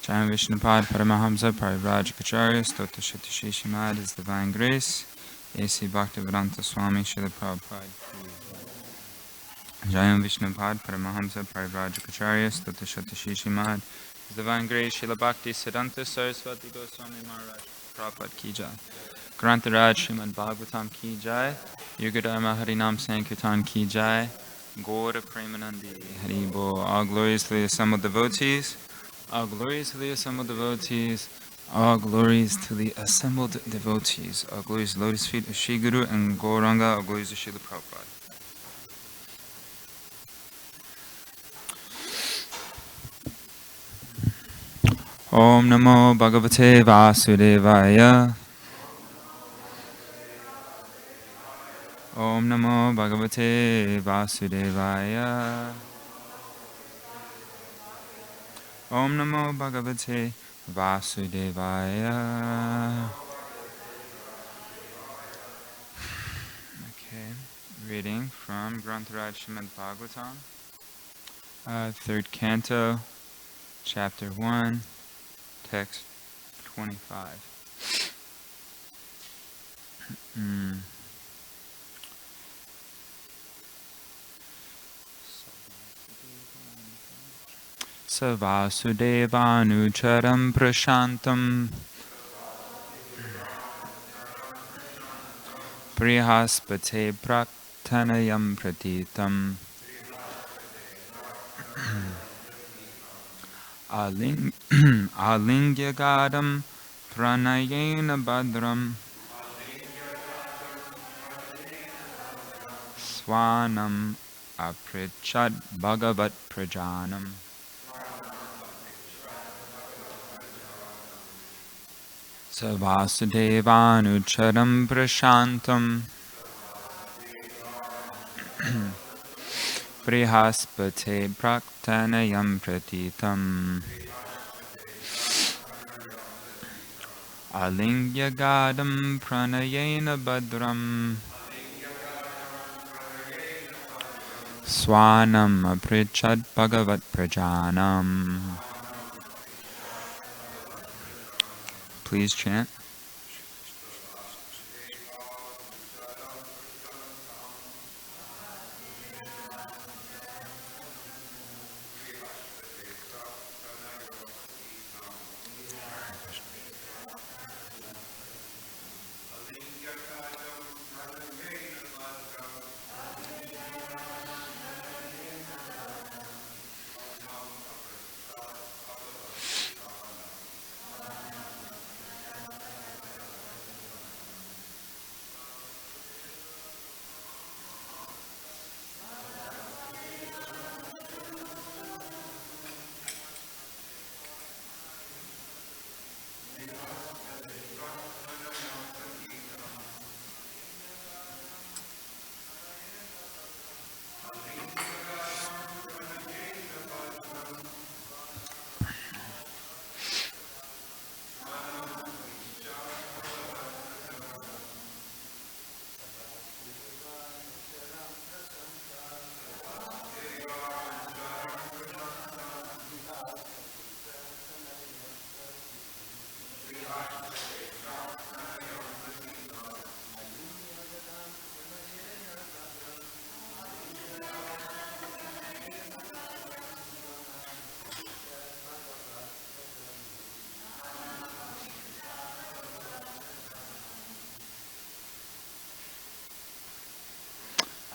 Jaya Vishnupad Paramahamsa Parivrajacharya Stota Shatashi Shimad His Divine Grace A.C. Bhaktivedanta Swami Srila Prabhupada Jaya Vishnupad Paramahamsa Parivrajacharya Stota Shatashi Shimad His Divine Grace Srila Bhakti Siddhanta Saraswati Goswami Maharaj Prabhupada Ki Jai Grantaraj Srimad Bhagavatam Ki Jai Yugadharma Harinam Sankirtan Ki Jai Gaura Premanandi Hari Bo. All glories to the assembled devotees. All glories to the assembled devotees. All glories to the assembled devotees. All glories to the lotus feet of Shri Guru and Gauranga. All glories to Srila Prabhupada. Om Namo Bhagavate Vasudevaya. Om Namo Bhagavate Vasudevaya. Om Namo Bhagavate Vasudevaya. Okay, reading from Grantaraj Srimad Bhagavatam, 3rd Canto, Chapter 1, Text 25. Savasudevanucharam prashantam Prihaspate praktanayam pratitam Alingyagadam pranayena badram Swanam aprichat bhagavat prajanam Savasudevanucharam prashantam Prihaspate praktanayam pratitam Alingyagadam pranayena badram Swanam aprichat bhagavat prajanam. Please chant.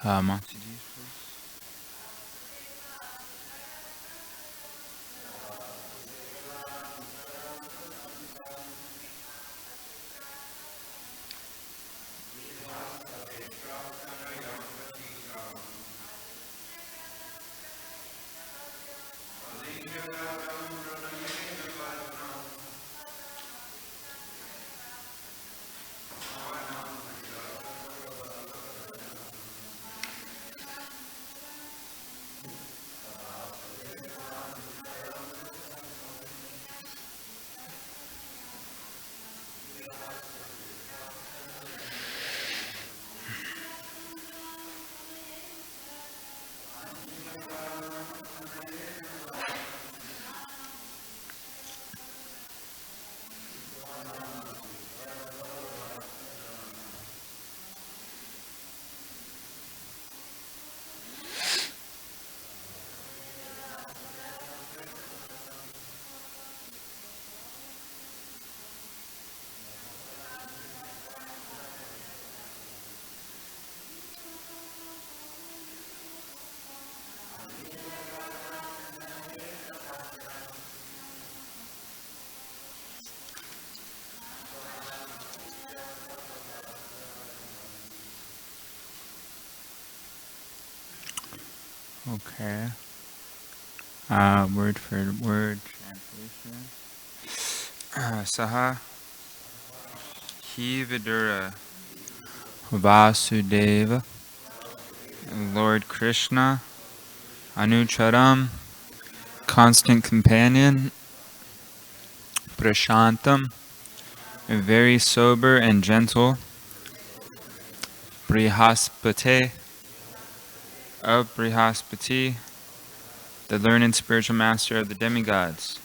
Mataji, please. Okay. Word for word translation. Saha Hi Vidura Vasudeva Lord Krishna Anucharam constant companion Prashantam very sober and gentle Brihaspati of Brihaspati the learned spiritual master of the demigods.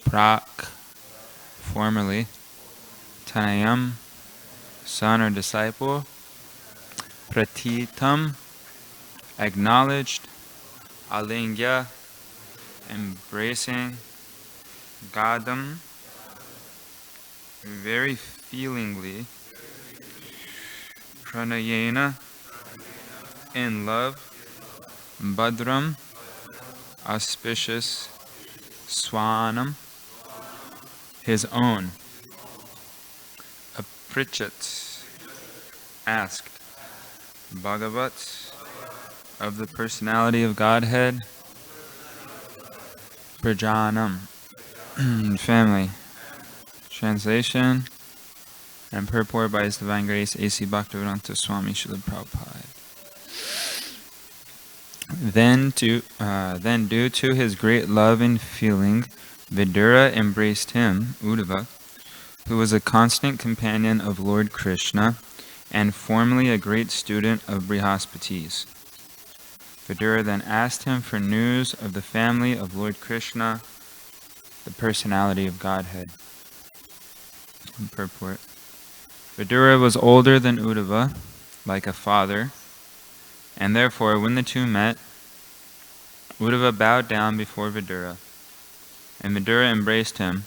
Prak formerly Tanayam son or disciple Pratitam acknowledged Alingya embracing Gadam very feelingly Pranayena in love Badram auspicious Swanam his own Aprichat asked Bhagavat of the personality of Godhead Prajanam family. Translation and purport by His Divine Grace A.C. Bhaktivedanta Swami Srila Prabhupada. Then due to his great love and feeling, Vidura embraced him, Uddhava, who was a constant companion of Lord Krishna and formerly a great student of Brihaspati's. Vidura then asked him for news of the family of Lord Krishna, the personality of Godhead. Purport. Vidura was older than Uddhava, like a father, and therefore when the two met, Uddhava bowed down before Vidura, and Vidura embraced him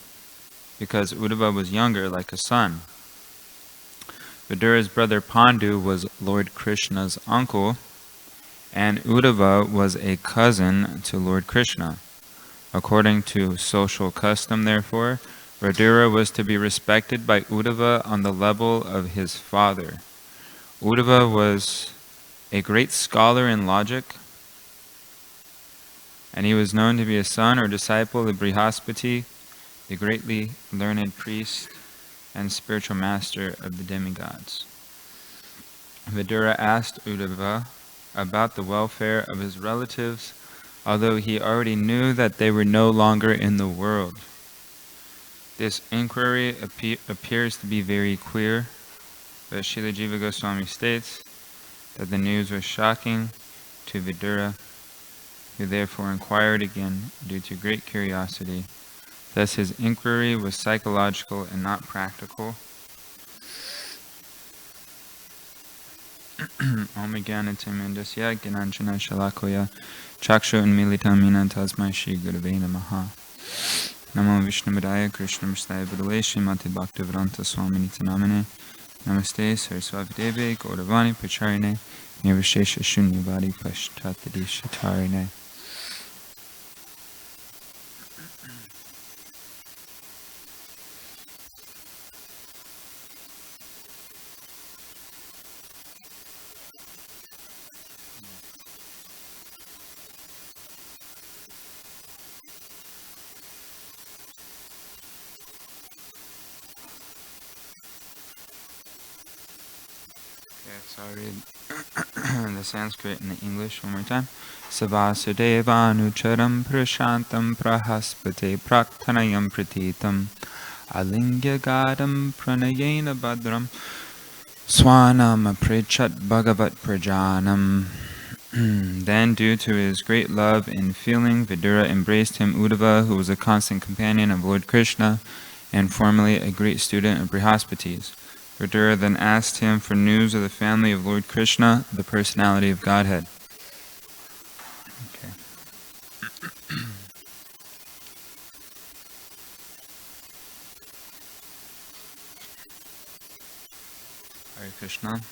because Uddhava was younger like a son. Vidura's brother Pandu was Lord Krishna's uncle, and Uddhava was a cousin to Lord Krishna. According to social custom, therefore, Vidura was to be respected by Uddhava on the level of his father. Uddhava was a great scholar in logic, and he was known to be a son or disciple of Brihaspati, the greatly learned priest and spiritual master of the demigods. Vidura asked Uddhava about the welfare of his relatives, although he already knew that they were no longer in the world. This inquiry appears to be very queer, but Srila Jiva Goswami states that the news was shocking to Vidura, who therefore inquired again due to great curiosity. Thus his inquiry was psychological and not practical. Om Jnana Timindasya Gyananjana Shalakoya Chakshu Unmilitam Mina Tasmai Shri Gurave Namaha. Namo Vishnupadaya Krishna Mustaya Vidale Srimati Bhaktivedanta Swami Nitanamane. Namaste Saraswati Devi Gauravani Pacharine Nirvishesha Shunyavadi Pashtatadi Shatarine. So I'll read the Sanskrit and the English one more time. Savasudevanucharam prashantam prahaspate praktanayam pratitam alingya gadam pranayena badram swanam aprichat bhagavat prajanam. Then, due to his great love and feeling, Vidura embraced him, Uddhava, who was a constant companion of Lord Krishna and formerly a great student of Brihaspati's. Vidura then asked him for news of the family of Lord Krishna, the personality of Godhead. Okay. Hare Krishna.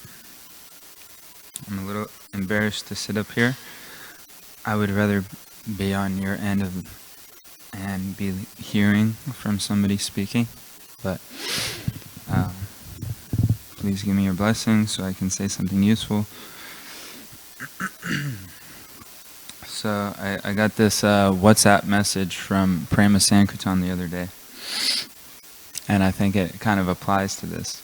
I'm a little embarrassed to sit up here. I would rather be on your end and be hearing from somebody speaking, but please give me your blessings so I can say something useful. So I got this WhatsApp message from Prema Sankirtan the other day, and I think it kind of applies to this,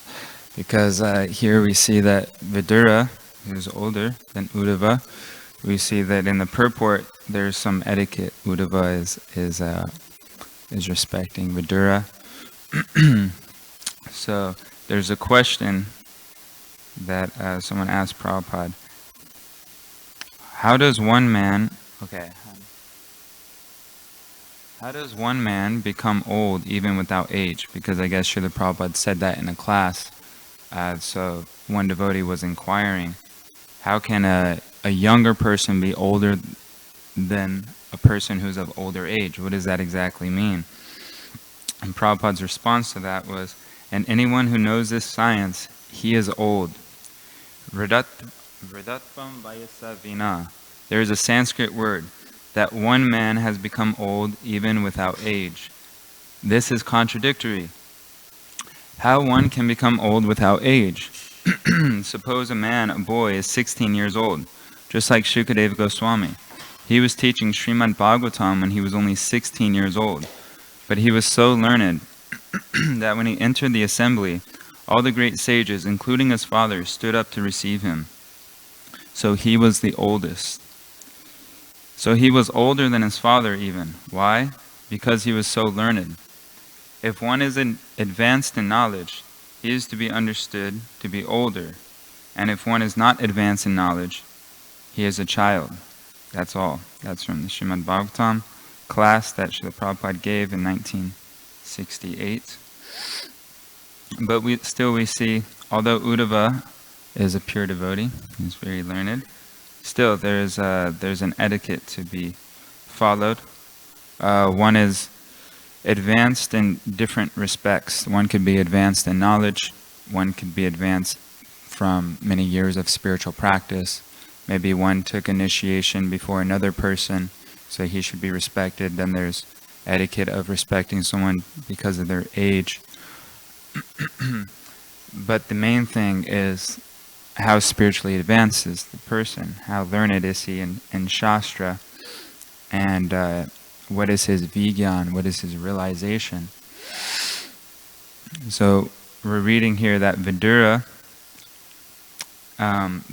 because here we see that Vidura, who's older than Uddhava, we see that in the purport there's some etiquette. Uddhava is respecting Vidura. So there's a question that someone asked Prabhupada. How does one man become old even without age? Because I guess Srila Prabhupada said that in a class. So one devotee was inquiring, how can a younger person be older than a person who's of older age? What does that exactly mean? And Prabhupada's response to that was, and anyone who knows this science, he is old. Vridatvam vayasa vina. There is a Sanskrit word that one man has become old even without age. This is contradictory. How one can become old without age? Suppose a boy is 16 years old, just like Shukadeva Goswami. He was teaching Srimad Bhagavatam when he was only 16 years old, but he was so learned that when he entered the assembly, all the great sages, including his father, stood up to receive him. So he was the oldest. So he was older than his father even. Why? Because he was so learned. If one is advanced in knowledge, he is to be understood to be older. And if one is not advanced in knowledge, he is a child. That's all. That's from the Srimad Bhagavatam class that Srila Prabhupada gave in 1968. But we see, although Uddhava is a pure devotee, he's very learned, still there's an etiquette to be followed. One is advanced in different respects. One could be advanced in knowledge. One could be advanced from many years of spiritual practice. Maybe one took initiation before another person, so he should be respected. Then there's etiquette of respecting someone because of their age. But the main thing is how spiritually advanced is the person, how learned is he in Shastra, and what is his vigyan, what is his realization. So we're reading here that Vidura,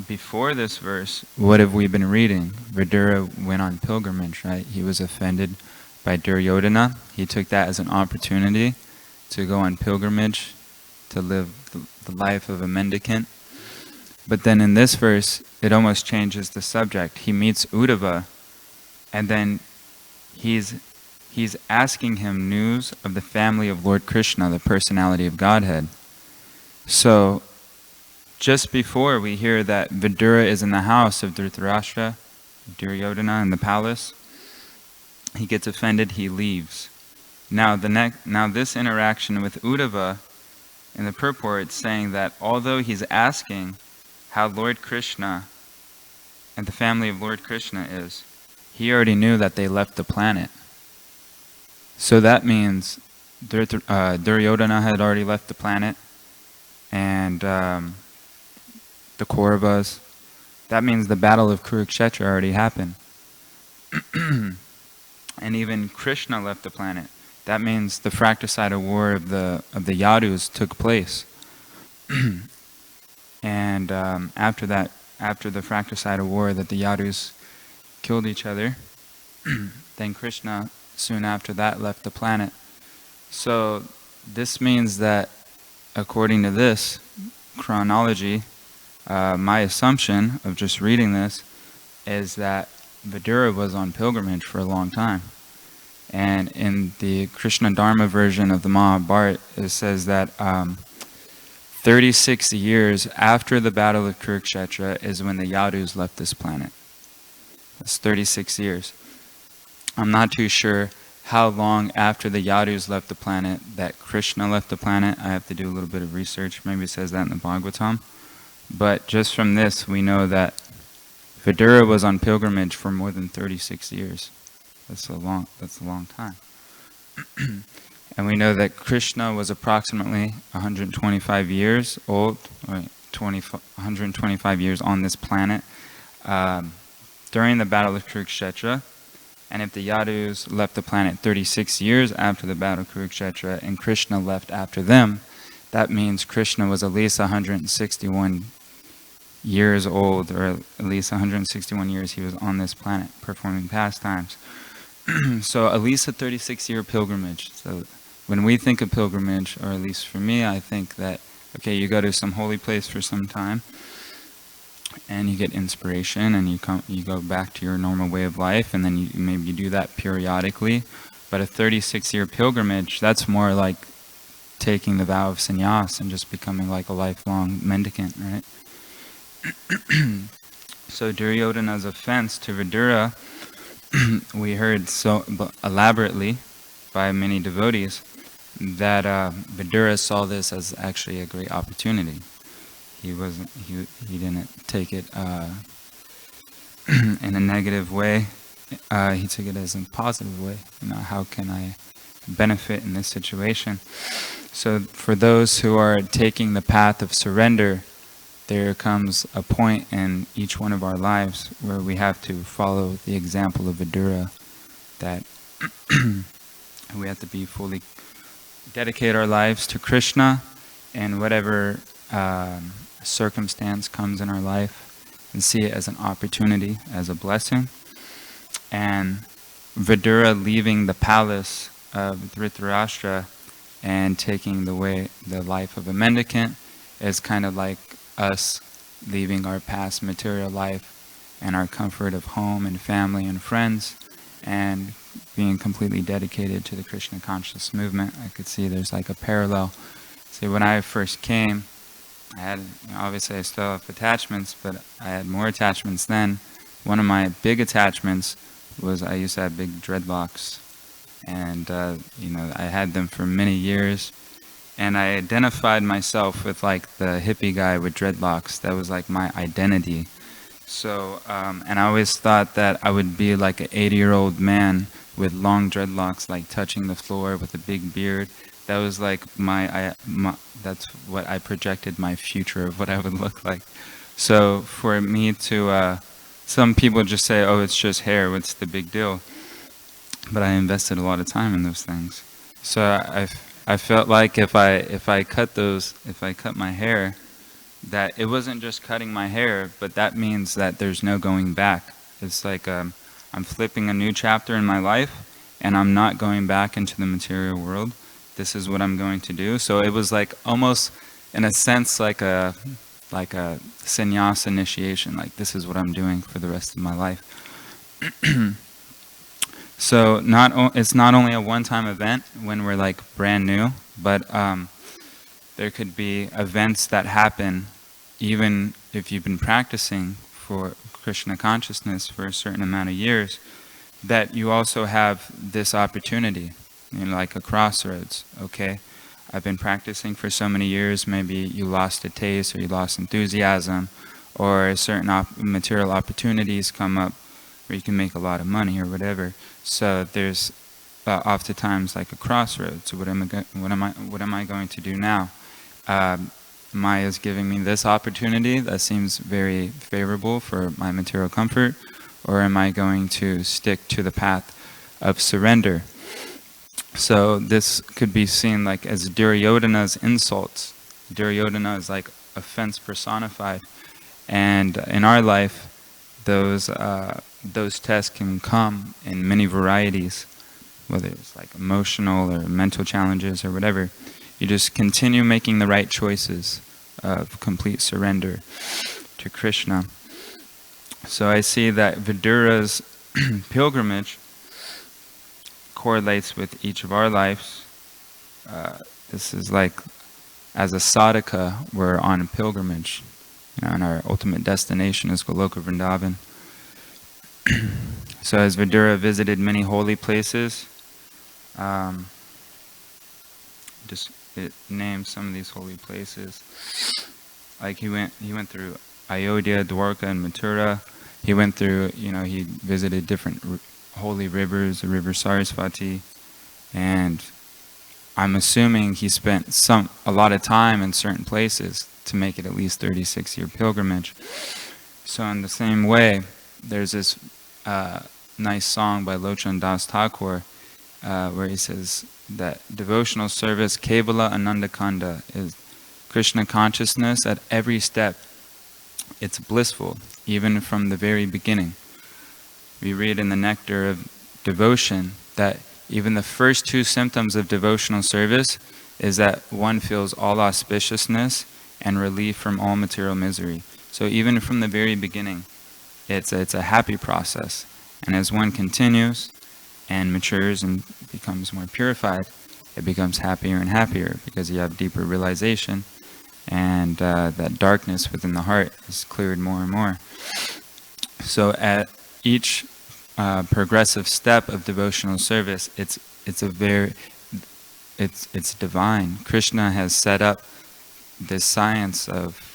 before this verse, what have we been reading? Vidura went on pilgrimage, right? He was offended by Duryodhana. He took that as an opportunity to go on pilgrimage, to live the life of a mendicant. But then in this verse, it almost changes the subject. He meets Uddhava, and then he's asking him news of the family of Lord Krishna, the personality of Godhead. So just before we hear that Vidura is in the house of Dhritarashtra, Duryodhana, in the palace, he gets offended, he leaves. Now this interaction with Uddhava, in the purport, it's saying that although he's asking how Lord Krishna and the family of Lord Krishna is, he already knew that they left the planet. So that means Duryodhana had already left the planet, and the Kauravas. That means the battle of Kurukshetra already happened. And even Krishna left the planet. That means the fratricide war of the Yadus took place. And after the fratricide war that the Yadus killed each other, then Krishna soon after that left the planet. So this means that according to this chronology, my assumption of just reading this is that Vidura was on pilgrimage for a long time. And in the Krishna Dharma version of the Mahabharata, it says that 36 years after the battle of Kurukshetra is when the Yadus left this planet. That's 36 years. I'm not too sure how long after the Yadus left the planet that Krishna left the planet. I have to do a little bit of research. Maybe it says that in the Bhagavatam. But just from this, we know that Vidura was on pilgrimage for more than 36 years. That's a long time. And we know that Krishna was approximately 125 years old, 125 years on this planet. during the Battle of Kurukshetra, and if the Yadus left the planet 36 years after the Battle of Kurukshetra and Krishna left after them, that means Krishna was at least 161 years old, or at least 161 years he was on this planet performing pastimes. So at least a 36-year pilgrimage. So when we think of pilgrimage, or at least for me, I think that, okay, you go to some holy place for some time, and you get inspiration, and you go back to your normal way of life, and then maybe you do that periodically. But a 36-year pilgrimage, that's more like taking the vow of sannyas and just becoming like a lifelong mendicant, right? So Duryodhana's offense to Vidura, we heard so elaborately by many devotees that Vidura saw this as actually a great opportunity. He didn't take it in a negative way. He took it as a positive way. How can I benefit in this situation? So for those who are taking the path of surrender, there comes a point in each one of our lives where we have to follow the example of Vidura, that we have to be fully dedicate our lives to Krishna, and whatever circumstance comes in our life, and see it as an opportunity, as a blessing. And Vidura leaving the palace of Dhritarashtra and taking the life of a mendicant is kind of like us leaving our past material life and our comfort of home and family and friends, and being completely dedicated to the Krishna conscious movement. I could see there's like a parallel. See, when I first came, I had, obviously I still have attachments, but I had more attachments then. One of my big attachments was I used to have big dreadlocks, and I had them for many years, and I identified myself with like the hippie guy with dreadlocks. That was like my identity. So, and I always thought that I would be like an 80-year-old man with long dreadlocks, like touching the floor with a big beard. That was like that's what I projected my future of what I would look like. So for me to, some people just say, oh, it's just hair, what's the big deal? But I invested a lot of time in those things. So I felt like if I cut my hair, that it wasn't just cutting my hair, but that means that there's no going back. It's like I'm flipping a new chapter in my life, and I'm not going back into the material world. This is what I'm going to do. So it was like almost, in a sense, like a sannyas initiation. Like, this is what I'm doing for the rest of my life. So it's not only a one-time event when we're like brand new, but there could be events that happen even if you've been practicing for Krishna consciousness for a certain amount of years, that you also have this opportunity, like a crossroads. Okay, I've been practicing for so many years, maybe you lost a taste, or you lost enthusiasm, or certain material opportunities come up where you can make a lot of money or whatever. So there's oftentimes like a crossroads. So what am I going to do now? Maya is giving me this opportunity that seems very favorable for my material comfort, or am I going to stick to the path of surrender? So this could be seen like as Duryodhana's insults. Duryodhana is like offense personified, and in our life, those tests can come in many varieties, whether it's like emotional or mental challenges or whatever. You just continue making the right choices of complete surrender to Krishna. So I see that Vidura's pilgrimage correlates with each of our lives. This is like, as a sadhaka, we're on a pilgrimage, and our ultimate destination is Goloka Vrindavan. So as Vidura visited many holy places, it names some of these holy places. Like he went through Ayodhya, Dwarka, and Mathura. He went through, he visited different holy rivers, the river Sarasvati, and I'm assuming he spent a lot of time in certain places to make it at least 36-year pilgrimage. So in the same way, there's this nice song by Lochan Das Thakur where he says that devotional service, Kevala Ananda Kanda, is Krishna consciousness at every step. It's blissful, even from the very beginning. We read in the Nectar of Devotion that even the first two symptoms of devotional service is that one feels all auspiciousness and relief from all material misery. So even from the very beginning, it's a happy process. And as one continues and matures and becomes more purified, it becomes happier and happier because you have deeper realization, and that darkness within the heart is cleared more and more. So at each progressive step of devotional service, it's divine. Krishna has set up this science of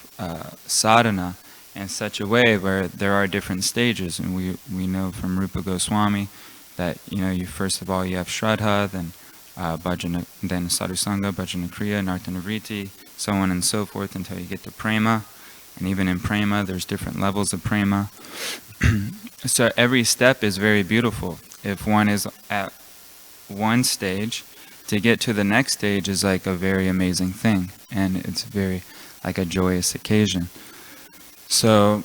sadhana in such a way where there are different stages, and we know from Rupa Goswami that you first of all you have Shraddha, then bhajana, then sadhusanga, bhajana kriya, nartanavriti, so on and so forth until you get to prema. And even in prema, there's different levels of prema. So every step is very beautiful. If one is at one stage, to get to the next stage is like a very amazing thing, and it's very like a joyous occasion. So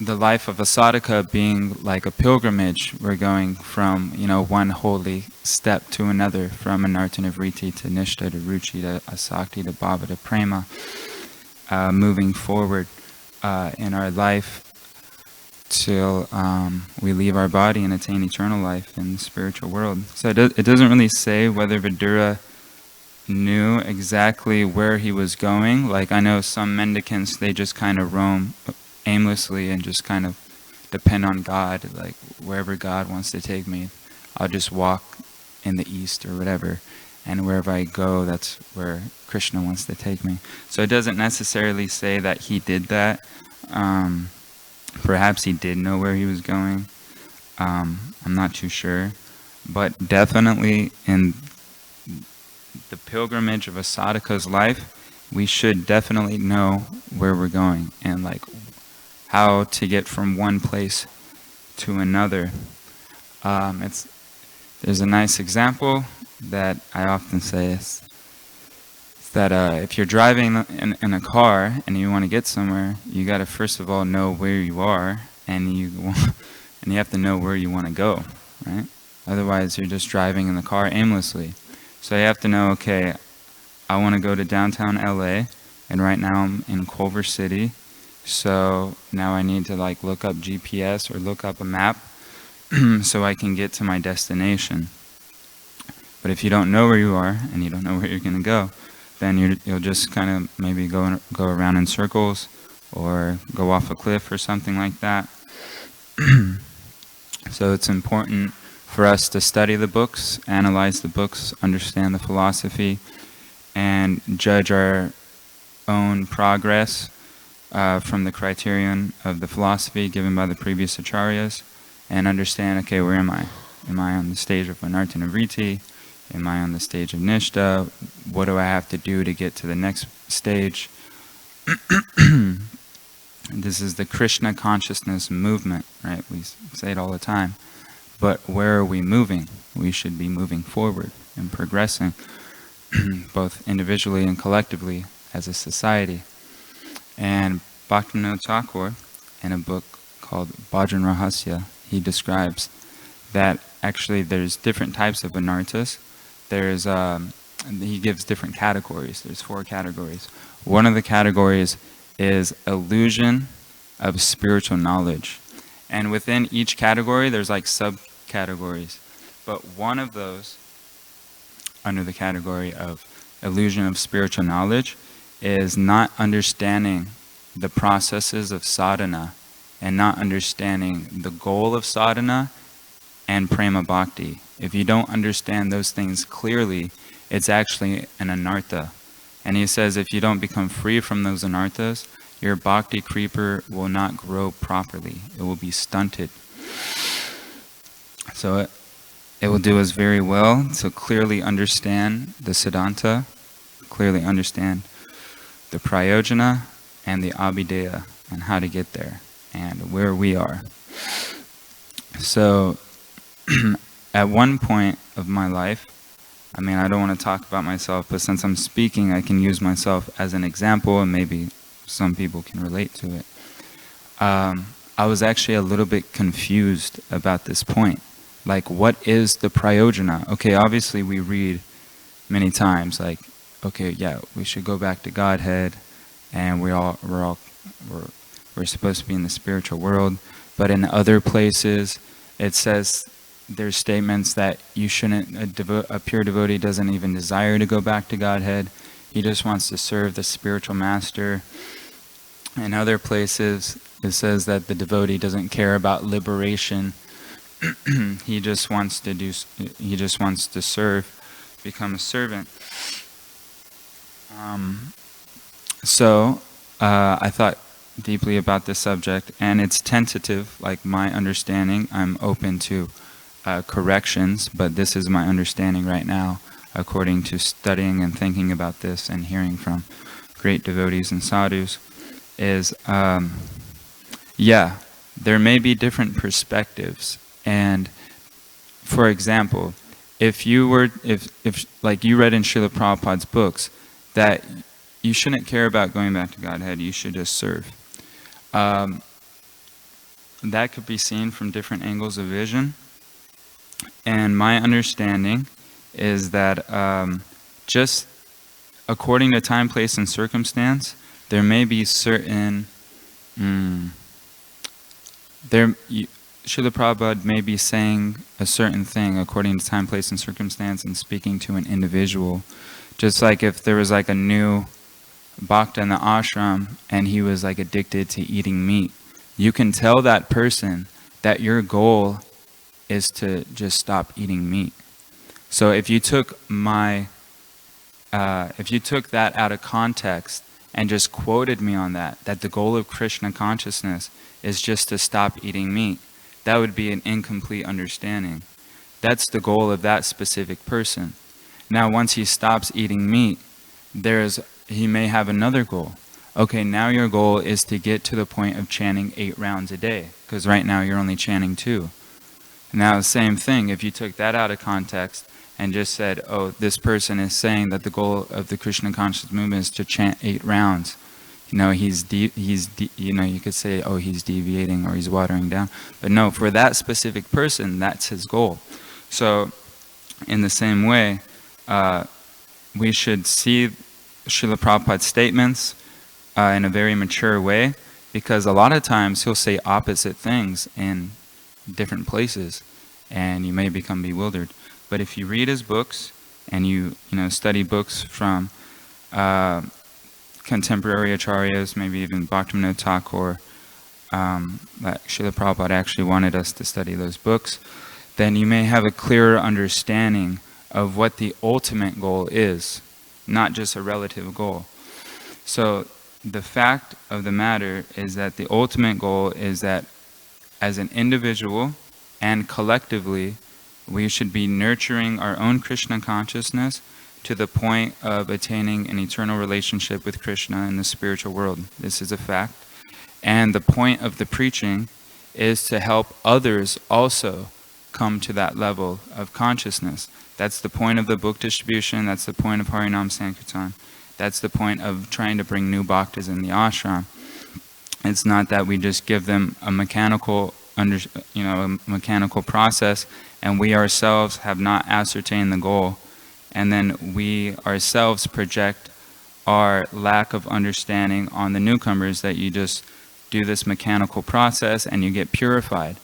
the life of a sadhaka being like a pilgrimage, we're going from one holy step to another, from anartanavriti to nishta to ruchi to asakti to bhava to prema, moving forward in our life till we leave our body and attain eternal life in the spiritual world. So it doesn't really say whether Vidura knew exactly where he was going. Like I know some mendicants, they just kind of roam aimlessly and just kind of depend on God, like wherever God wants to take me, I'll just walk in the east or whatever, and wherever I go, that's where Krishna wants to take me. So it doesn't necessarily say that he did that. Perhaps he did know where he was going. I'm not too sure. But definitely in the pilgrimage of a sadhaka's life, we should definitely know where we're going and like how to get from one place to another. There's a nice example that I often say is that if you're driving in a car and you want to get somewhere, you got to first of all know where you are, and you have to know where you want to go, right? Otherwise, you're just driving in the car aimlessly. So you have to know, okay, I want to go to downtown LA, and right now I'm in Culver City, so now I need to like look up GPS or look up a map so I can get to my destination. But if you don't know where you are and you don't know where you're going to go, then you'll just kind of maybe go around in circles or go off a cliff or something like that. So it's important for us to study the books, analyze the books, understand the philosophy, and judge our own progress from the criterion of the philosophy given by the previous acharyas, and understand, okay, where am I? Am I on the stage of anartanavriti? Am I on the stage of nishta? What do I have to do to get to the next stage? This is the Krishna consciousness movement, right? We say it all the time. But where are we moving? We should be moving forward and progressing, both individually and collectively as a society. And Bhaktivinoda Thakur, in a book called Bhajan Rahasya, he describes that actually there's different types of anarthas. He gives different categories. There's 4 categories. One of the categories is illusion of spiritual knowledge. And within each category, there's like subcategories. But one of those, under the category of illusion of spiritual knowledge, is not understanding the processes of sadhana and not understanding the goal of sadhana and prema bhakti. If you don't understand those things clearly, it's actually an anartha. And he says if you don't become free from those anarthas, your bhakti creeper will not grow properly. It will be stunted. So it will do us very well to clearly understand the siddhanta, clearly understand the prayojana and the abhideya and how to get there. and where we are. So, at one point of my life, I mean, I don't want to talk about myself, but since I'm speaking, I can use myself as an example, and maybe some people can relate to it. I was actually a little bit confused about this point. Like, what is the prayojana? Okay, obviously we read many times, like, okay, yeah, we should go back to Godhead, and we're supposed to be in the spiritual world. But in other places, it says there's statements that you shouldn't. A pure devotee doesn't even desire to go back to Godhead. He just wants to serve the spiritual master. In other places, it says that the devotee doesn't care about liberation. He just wants to serve, become a servant. So I thought deeply about this subject, and it's tentative, like my understanding. I'm open to corrections, but this is my understanding right now, according to studying and thinking about this and hearing from great devotees and sadhus, is there may be different perspectives. And for example, if like you read in Srila Prabhupada's books that you shouldn't care about going back to Godhead, you should just serve. That could be seen from different angles of vision. And my understanding is that just according to time, place, and circumstance, there may be certain Srila Prabhupada may be saying a certain thing according to time, place, and circumstance and speaking to an individual. Just like if there was like a new bhakta in the ashram and he was like addicted to eating meat, you can tell that person that your goal is to just stop eating meat. So if you took that out of context and just quoted me on that the goal of Krishna consciousness is just to stop eating meat, that would be an incomplete understanding. That's the goal of that specific person. Now, once he stops eating meat, he may have another goal. Okay, now your goal is to get to the point of chanting 8 rounds a day, because right now you're only chanting 2. Now, the same thing, if you took that out of context and just said, oh, this person is saying that the goal of the Krishna consciousness movement is to chant 8 rounds. You know, you could say, oh, he's deviating or he's watering down. But no, for that specific person, that's his goal. So, in the same way, we should see Srila Prabhupada's statements in a very mature way, because a lot of times he'll say opposite things in different places, and you may become bewildered. But if you read his books and you study books from contemporary acharyas, maybe even Bhaktivinoda Thakur, that Srila Prabhupada actually wanted us to study those books, then you may have a clearer understanding of what the ultimate goal is, not just a relative goal. So the fact of the matter is that the ultimate goal is that as an individual and collectively, we should be nurturing our own Krishna consciousness to the point of attaining an eternal relationship with Krishna in the spiritual world. This is a fact. And the point of the preaching is to help others also come to that level of consciousness. That's the point of the book distribution. That's the point of Harinam Sankirtan. That's the point of trying to bring new bhaktas in the ashram. It's not that we just give them a mechanical process, and we ourselves have not ascertained the goal, and then we ourselves project our lack of understanding on the newcomers, that you just do this mechanical process and you get purified.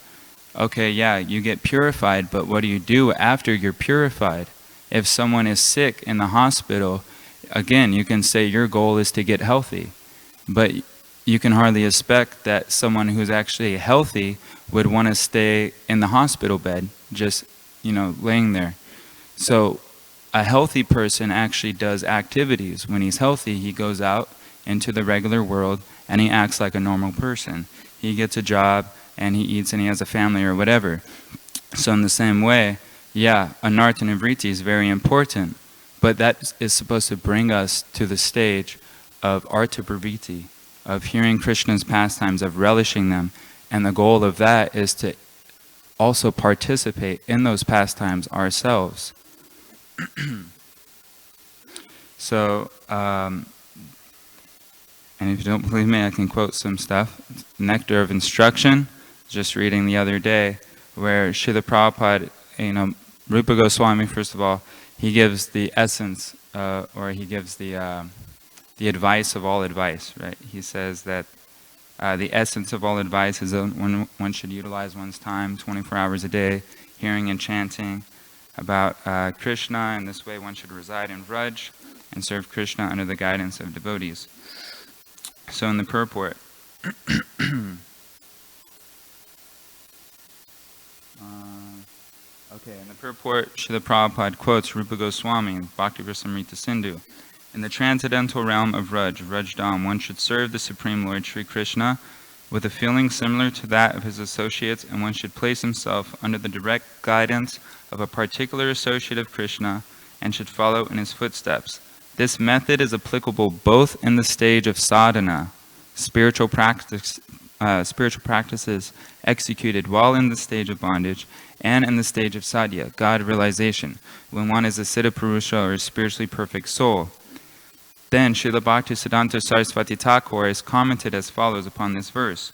Okay, yeah, you get purified, but what do you do after you're purified? If someone is sick in the hospital, again, you can say your goal is to get healthy, but you can hardly expect that someone who's actually healthy would want to stay in the hospital bed, just, laying there. So a healthy person actually does activities. When he's healthy, he goes out into the regular world and he acts like a normal person. He gets a job and he eats and he has a family or whatever. So in the same way, anartha nivriti is very important, but that is supposed to bring us to the stage of artha pravritti, of hearing Krishna's pastimes, of relishing them. And the goal of that is to also participate in those pastimes ourselves. So, and if you don't believe me, I can quote some stuff. Nectar of Instruction, just reading the other day, where Srila Prabhupada, Rupa Goswami, first of all, he gives the essence, or he gives the advice of all advice, right? He says that the essence of all advice is when one should utilize one's time 24 hours a day, hearing and chanting about Krishna, and this way one should reside in Vraj and serve Krishna under the guidance of devotees. So in the purport, Srila Prabhupada quotes Rupa Goswami in Bhakti Rasamrita Sindhu. In the transcendental realm of Vrajdam, one should serve the Supreme Lord Sri Krishna with a feeling similar to that of his associates, and one should place himself under the direct guidance of a particular associate of Krishna and should follow in his footsteps. This method is applicable both in the stage of sadhana, spiritual practices executed while in the stage of bondage, and in the stage of sadhya, God realization, when one is a Siddha Purusha or a spiritually perfect soul. Then Srila Bhaktisiddhanta Saraswati Thakur has commented as follows upon this verse.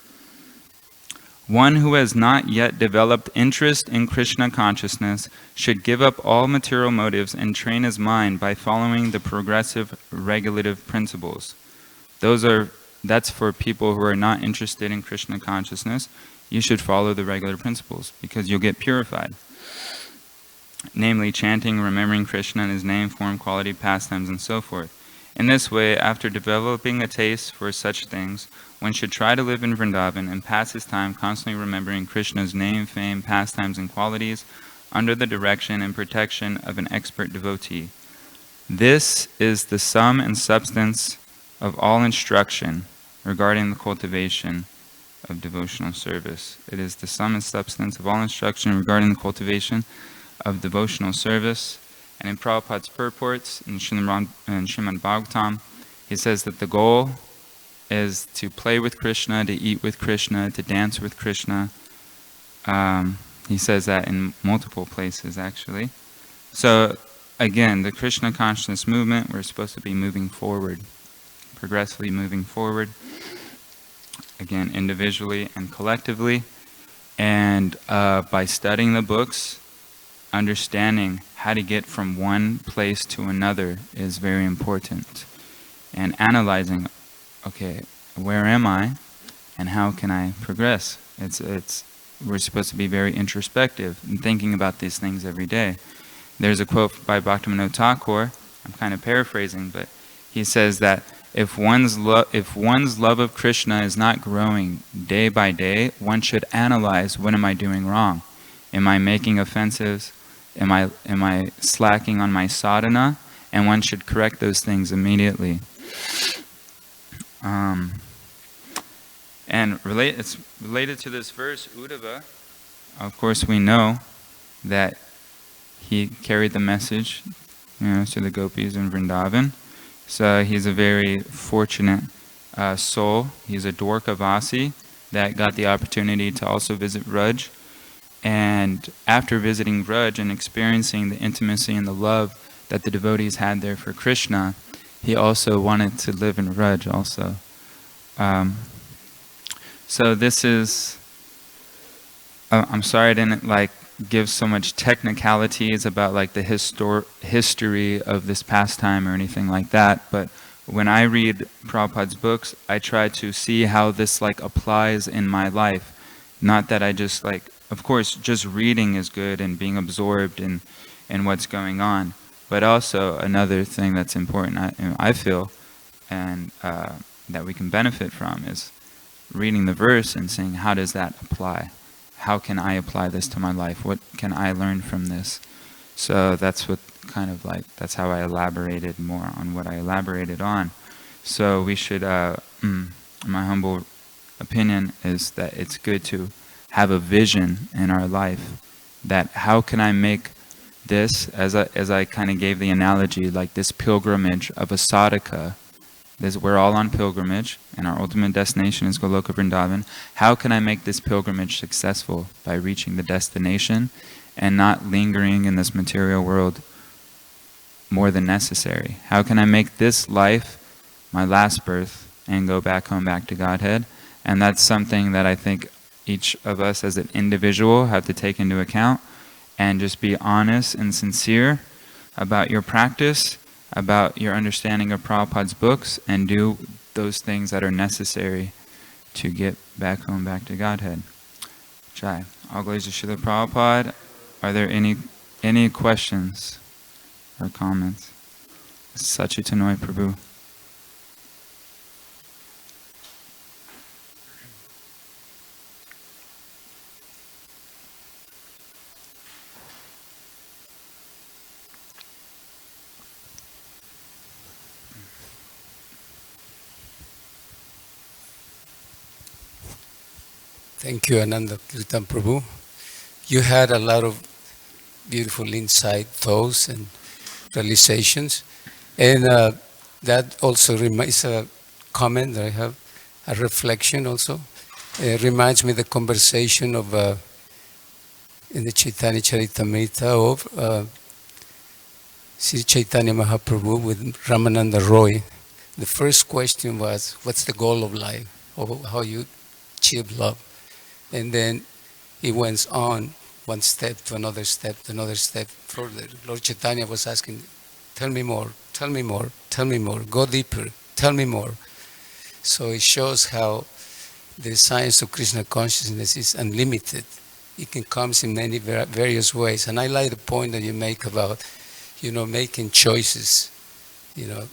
One who has not yet developed interest in Krishna consciousness should give up all material motives and train his mind by following the progressive regulative principles. That's for people who are not interested in Krishna consciousness. You should follow the regular principles because you'll get purified. Namely, chanting, remembering Krishna and his name, form, quality, pastimes, and so forth. In this way, after developing a taste for such things, one should try to live in Vrindavan and pass his time constantly remembering Krishna's name, fame, pastimes, and qualities under the direction and protection of an expert devotee. This is the sum and substance of all instruction regarding the cultivation of devotional service. It is the sum and substance of all instruction regarding the cultivation of devotional service. And in Prabhupada's purports, in Srimad Bhagavatam, he says that the goal is to play with Krishna, to eat with Krishna, to dance with Krishna. He says that in multiple places, actually. So, again, the Krishna consciousness movement, we're supposed to be moving forward, progressively moving forward, again, individually and collectively. And by studying the books, understanding how to get from one place to another is very important. And analyzing, okay, where am I and how can I progress? We're supposed to be very introspective and thinking about these things every day. There's a quote by Bhaktivinoda Thakur, I'm kind of paraphrasing, but he says that if one's love of Krishna is not growing day by day, one should analyze, what am I doing wrong? Am I making offenses? Am I slacking on my sadhana? And one should correct those things immediately. And it's related to this verse, Uddhava. Of course, we know that he carried the message, to the gopis in Vrindavan. So he's a very fortunate soul. He's a Dwarkavasi that got the opportunity to also visit Vraj. And after visiting Vraj and experiencing the intimacy and the love that the devotees had there for Krishna, he also wanted to live in Vraj also. So this is, I'm sorry I didn't give so much technicalities about the history of this pastime or anything like that, but when I read Prabhupada's books, I try to see how this applies in my life. Not that I just of course, just reading is good and being absorbed in what's going on. But also another thing that's important, I feel, and that we can benefit from is reading the verse and saying, how does that apply? How can I apply this to my life? What can I learn from this? So that's what that's how I elaborated more on what I elaborated on. So we should, my humble opinion is that it's good to have a vision in our life that how can I make this, as I kind of gave the analogy, this pilgrimage of a sadhaka We're all on pilgrimage, and our ultimate destination is Goloka Vrindavan. How can I make this pilgrimage successful? By reaching the destination and not lingering in this material world more than necessary. How can I make this life my last birth and go back home, back to Godhead? And that's something that I think each of us as an individual have to take into account and just be honest and sincere about your practice, about your understanding of Prabhupada's books, and do those things that are necessary to get back home, back to Godhead. Jai. All glories to Srila Prabhupada. Are there any questions or comments? Sachitanoi Prabhu. Thank you, Ananda Kirtan Prabhu. You had a lot of beautiful insight, thoughts, and realizations. And that also reminds a comment that I have, a reflection also. It reminds me the conversation of in the Chaitanya Charitamrita of Sri Chaitanya Mahaprabhu with Ramananda Roy. The first question was, what's the goal of life? Or how you achieve love? And then he went on one step to another step to another step further. Lord Chaitanya was asking, tell me more, tell me more, tell me more, go deeper, tell me more. So it shows how the science of Krishna consciousness is unlimited. It can come in many various ways. And I like the point that you make about, making choices, because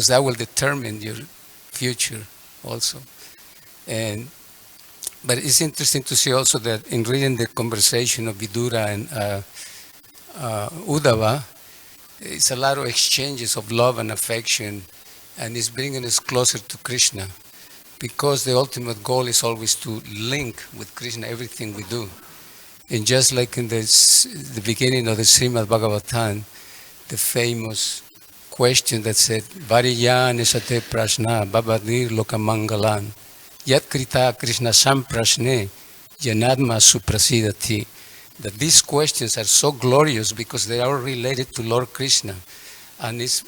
that will determine your future also. But it's interesting to see also that in reading the conversation of Vidura and Uddhava, it's a lot of exchanges of love and affection, and it's bringing us closer to Krishna, because the ultimate goal is always to link with Krishna everything we do. And just like in the beginning of the Srimad Bhagavatam, the famous question that said, Variyan esate prashna babadir lokamangalan. Yat krita Krishna samprashne yanadma suprasidati. That these questions are so glorious because they are related to Lord Krishna, and it's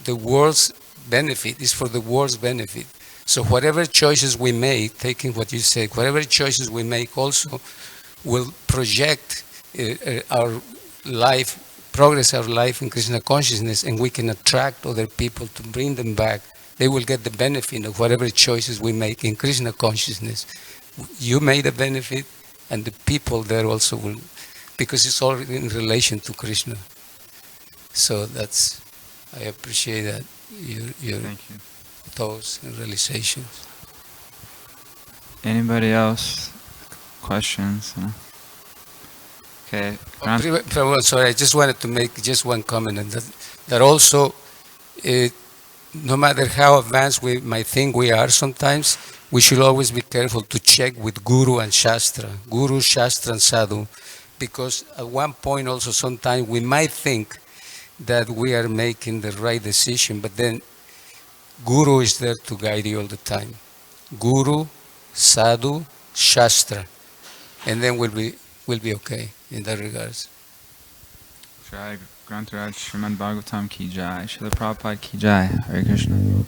the world's benefit, is for the world's benefit. So whatever choices we make, taking what you said, whatever choices we make also will project our life, progress our life in Krishna consciousness, and we can attract other people to bring them back. They will get the benefit of whatever choices we make in Krishna consciousness. You made a benefit, and the people there also will, because it's all in relation to Krishna. So I appreciate that, your thoughts and realizations. Anybody else? Questions? Okay. Prabhu, sorry, I just wanted to make just one comment, and that also, no matter how advanced we might think we are sometimes, we should always be careful to check with Guru and Shastra, Guru, Shastra, and Sadhu, because at one point also sometimes we might think that we are making the right decision, but then Guru is there to guide you all the time. Guru, Sadhu, Shastra, and then we'll be okay in that regards. Jai Grantaraj Srimad Bhagavatam ki jai, Srila Prabhupada ki jai, Hare Krishna.